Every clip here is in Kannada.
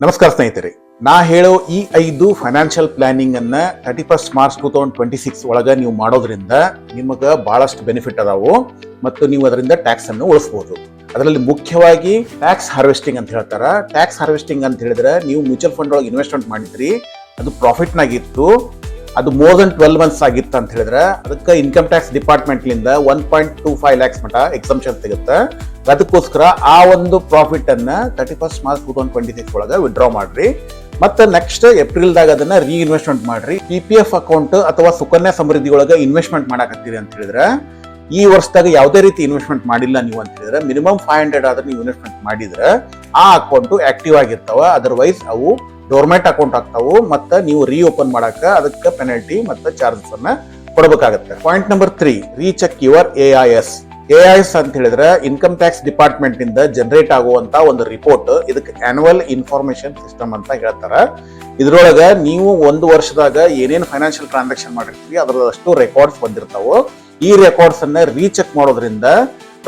ನಮಸ್ಕಾರ ಸ್ನೇಹಿತರೆ, ನಾ ಹೇಳೋ ಈ 5 ಫೈನಾನ್ಷಿಯಲ್ ಪ್ಲಾನಿಂಗ್ ಅನ್ನ 31 ಮಾರ್ಚ್ 2026 ಒಳಗ ನೀವು ಮಾಡೋದ್ರಿಂದ ನಿಮಗೆ ಬಹಳಷ್ಟು ಬೆನಿಫಿಟ್ ಅದಾವು ಮತ್ತು ನೀವು ಅದರಿಂದ ಟ್ಯಾಕ್ಸ್ ಅನ್ನು ಉಳಿಸಬಹುದು. ಅದರಲ್ಲಿ ಮುಖ್ಯವಾಗಿ ಟ್ಯಾಕ್ಸ್ ಹಾರ್ವೆಸ್ಟಿಂಗ್ ಅಂತ ಹೇಳ್ತಾರ. ಟ್ಯಾಕ್ಸ್ ಹಾರ್ವೆಸ್ಟಿಂಗ್ ಅಂತ ಹೇಳಿದ್ರೆ ನೀವು ಮ್ಯೂಚುವಲ್ ಫಂಡ್ ಒಳಗೆ ಇನ್ವೆಸ್ಟ್ಮೆಂಟ್ ಮಾಡಿದ್ರಿ, ಅದು ಪ್ರಾಫಿಟ್ ನಾಗಿತ್ತು, ಅದು ಮೋರ್ ದನ್ 12 ಮಂತ್ಸ್ ಆಗಿತ್ತು ಅಂತ ಹೇಳಿದ್ರೆ ಅದಕ್ಕೆ ಇನ್ಕಮ್ ಟ್ಯಾಕ್ಸ್ ಡಿಪಾರ್ಟ್ಮೆಂಟ್ ಲಿಂದ 1.25 lakhs ಮಟ ಎಕ್ಸಂಪ್ಷನ್ ಸಿಗುತ್ತೆ. ಅದಕ್ಕೋಸ್ಕರ ಆ ಒಂದು ಪ್ರಾಫಿಟ್ ಅನ್ನ 31 ಮಾರ್ಚ್ 2026 ಒಳಗೆ ವಿಡ್ರಾ ಮಾಡ್ರಿ. ಮತ್ತೆ ನೆಕ್ಸ್ಟ್ ಏಪ್ರಿಲ್ದಾಗ ಅದನ್ನ ರೀಇನ್ವೆಸ್ಟ್ಮೆಂಟ್ ಮಾಡ್ರಿ. PPF ಅಕೌಂಟ್ ಅಥವಾ ಸುಕನ್ಯಾ ಸಮೃದ್ಧಿ ಒಳಗೆ ಇನ್ವೆಸ್ಟ್ಮೆಂಟ್ ಮಾಡಾಕತ್ತೀರಿ ಅಂತ ಹೇಳಿದ್ರೆ ಈ ವರ್ಷದಾಗ ಯಾವುದೇ ರೀತಿ ಇನ್ವೆಸ್ಟ್ಮೆಂಟ್ ಮಾಡಿಲ್ಲ ನೀವು ಅಂತ ಹೇಳಿದ್ರೆ ಮಿನಿಮಮ್ 500 ಆದ್ರೆ ನೀವು ಇನ್ವೆಸ್ಟ್ಮೆಂಟ್ ಮಾಡಿದ್ರೆ ಆ ಅಕೌಂಟ್ ಆಕ್ಟಿವ್ ಆಗಿರ್ತಾವ. ಅದರ್ವೈಸ್ ಅವು ಡೋರ್ಮೆಂಟ್ ಅಕೌಂಟ್ ಆಗ್ತಾವು ಮತ್ತೆ ನೀವು ರೀಓಪನ್ ಮಾಡಾಕ ಅದಕ್ಕೆ ಪೆನಲ್ಟಿ ಮತ್ತೆ ಚಾರ್ಜಸ್ ಅನ್ನ ಕೊಡಬೇಕಾಗತ್ತೆ. Point number 3, recheck your AIS. AIS ಅಂತ ಹೇಳಿದ್ರೆ ಇನ್ಕಮ್ ಟ್ಯಾಕ್ಸ್ ಡಿಪಾರ್ಟ್ಮೆಂಟ್ ಇಂದ ಜನರೇಟ್ ಆಗುವಂತ ಒಂದು ರಿಪೋರ್ಟ್. ಇದಕ್ಕೆ ಆನ್ಯುವಲ್ ಇನ್ಫಾರ್ಮೇಶನ್ ಸಿಸ್ಟಮ್ ಅಂತ ಹೇಳ್ತಾರ. ಇದ್ರೊಳಗ ನೀವು ಒಂದು ವರ್ಷದಾಗ ಏನೇನು ಫೈನಾನ್ಷಿಯಲ್ ಟ್ರಾನ್ಸಾಕ್ಷನ್ ಮಾಡಿರ್ತೀವಿ ಅದರಷ್ಟು ರೆಕಾರ್ಡ್ಸ್ ಬಂದಿರ್ತಾವು. ಈ ರೆಕಾರ್ಡ್ಸ್ ಅನ್ನ ರೀಚೆಕ್ ಮಾಡೋದ್ರಿಂದ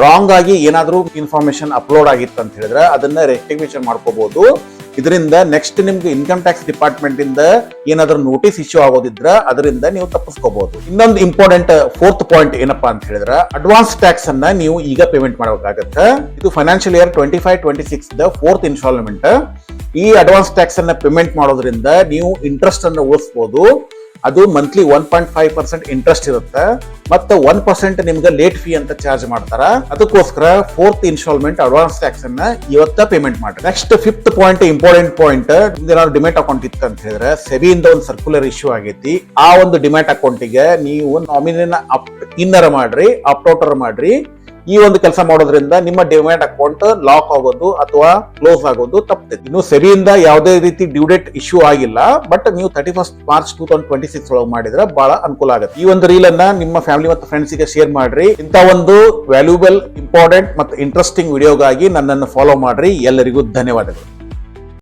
ರಾಂಗ್ ಆಗಿ ಏನಾದ್ರೂ ಇನ್ಫಾರ್ಮೇಶನ್ ಅಪ್ಲೋಡ್ ಆಗಿತ್ತು ಅಂತ ಹೇಳಿದ್ರೆ ಅದನ್ನ ರೆಕ್ಟಿಫಿಕೇಶನ್ ಮಾಡ್ಕೋಬಹುದು. ಇದರಿಂದ ನೆಕ್ಸ್ಟ್ ನಿಮ್ಗೆ ಇನ್ಕಮ್ ಟ್ಯಾಕ್ಸ್ ಡಿಪಾರ್ಟ್ಮೆಂಟ್ ಇಂದ ಏನಾದ್ರೂ ನೋಟಿಸ್ ಇಶ್ಯೂ ಆಗೋದಿದ್ರ ಅದರಿಂದ ನೀವು ತಪ್ಪಿಸ್ಕೋಬಹುದು. ಇನ್ನೊಂದು ಇಂಪಾರ್ಟೆಂಟ್ 4th ಪಾಯಿಂಟ್ ಏನಪ್ಪಾ ಅಂತ ಹೇಳಿದ್ರೆ ಅಡ್ವಾನ್ಸ್ ಟ್ಯಾಕ್ಸ್ ಅನ್ನ ನೀವು ಈಗ ಪೇಮೆಂಟ್ ಮಾಡಬೇಕಾಗತ್ತೆ. ಇದು financial year 25-26 the 4th instalment. ಈ ಅಡ್ವಾನ್ಸ್ ಟ್ಯಾಕ್ಸ್ ಅನ್ನ ಪೇಮೆಂಟ್ ಮಾಡೋದ್ರಿಂದ ನೀವು ಇಂಟ್ರೆಸ್ಟ್ ಅನ್ನು ಉಳಿಸಬಹುದು. ಅದು ಮಂತ್ಲಿ 1.5% ಇಂಟ್ರೆಸ್ಟ್ ಇರುತ್ತೆ ಮತ್ತೆ 1% ನಿಮ್ಗೆ ಲೇಟ್ ಫೀ ಅಂತ ಚಾರ್ಜ್ ಮಾಡ್ತಾರ. ಅದಕ್ಕೋಸ್ಕರ 4th ಇನ್ಸ್ಟಾಲ್ಮೆಂಟ್ ಅಡ್ವಾನ್ಸ್ ಟ್ಯಾಕ್ಸ್ ಅನ್ನ ಇವತ್ತ ಪೇಮೆಂಟ್ ಮಾಡ್ರಿ. Next 5th point important point, ಏನಾದ್ರು ಡಿಮ್ಯಾಟ್ ಅಕೌಂಟ್ ಇತ್ತು ಅಂತ ಹೇಳಿದ್ರೆ ಸೆಬಿಯಿಂದ ಒಂದು ಸರ್ಕ್ಯುಲರ್ ಇಶ್ಯೂ ಆಗೈತಿ. ಆ ಒಂದು ಡಿಮ್ಯಾಟ್ ಅಕೌಂಟಿಗೆ ನೀವು ನಾಮಿನಿನ ಇನ್ನರ್ ಮಾಡ್ರಿ, ಅಪ್ಟೌಟರ್ ಮಾಡ್ರಿ. ಈ ಒಂದು ಕೆಲಸ ಮಾಡೋದ್ರಿಂದ ನಿಮ್ಮ ಡಿಮ್ಯಾಟ್ ಅಕೌಂಟ್ ಲಾಕ್ ಆಗೋದು ಅಥವಾ ಕ್ಲೋಸ್ ಆಗೋದು ತಪ್ಪುತ್ತೆ. ಇನ್ನು ಸೆಬಿಯಿಂದ ಯಾವುದೇ ರೀತಿ ಡ್ಯೂ ಡೇಟ್ ಇಶ್ಯೂ ಆಗಿಲ್ಲ, ಬಟ್ ನೀವು 31 ಮಾರ್ಚ್ 2026 ಒಳಗೆ ಮಾಡಿದ್ರೆ ಬಹಳ ಅನುಕೂಲ ಆಗುತ್ತೆ. ಈ ಒಂದು ರೀಲ್ ಅನ್ನ ನಿಮ್ಮ ಫ್ಯಾಮಿಲಿ ಮತ್ತು ಫ್ರೆಂಡ್ಸ್ ಗೆ ಶೇರ್ ಮಾಡ್ರಿ. ಇಂತ ಒಂದು ವ್ಯಾಲ್ಯೂಬಲ್, ಇಂಪಾರ್ಟೆಂಟ್ ಮತ್ತು ಇಂಟ್ರೆಸ್ಟಿಂಗ್ ವಿಡಿಯೋಗಾಗಿ ನನ್ನನ್ನು ಫಾಲೋ ಮಾಡ್ರಿ. ಎಲ್ಲರಿಗೂ ಧನ್ಯವಾದಗಳು.